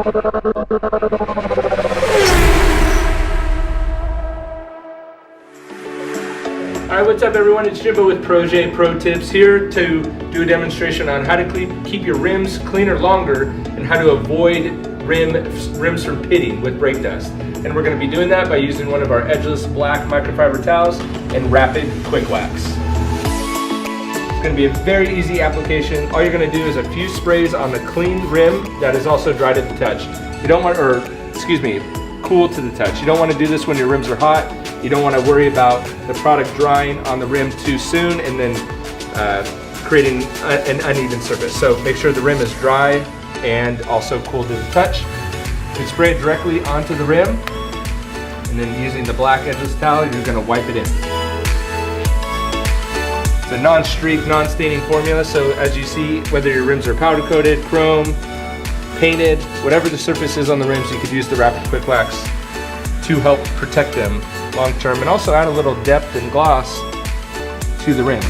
Alright, what's up everyone? It's Jimbo with Proje Pro Tips here to do a demonstration on how to keep your rims cleaner longer and how to avoid rims from pitting with brake dust. And we're going to be doing that by using one of our edgeless black microfiber towels and rapid quick wax. It's going to be a very easy application. All you're going to do is a few sprays on the clean rim that is also dry to the touch. You don't want, or excuse me, cool to the touch. You don't want to do this when your rims are hot. You don't want to worry about the product drying on the rim too soon and then creating an uneven surface. So make sure the rim is dry and also cool to the touch. You can spray it directly onto the rim, and then using the black edgeless towel, you're going to wipe it in. It's a non-streak, non-staining formula, so as you see, whether your rims are powder coated, chrome, painted, whatever the surface is on the rims, you could use the rapid quick wax to help protect them long term and also add a little depth and gloss to the rim.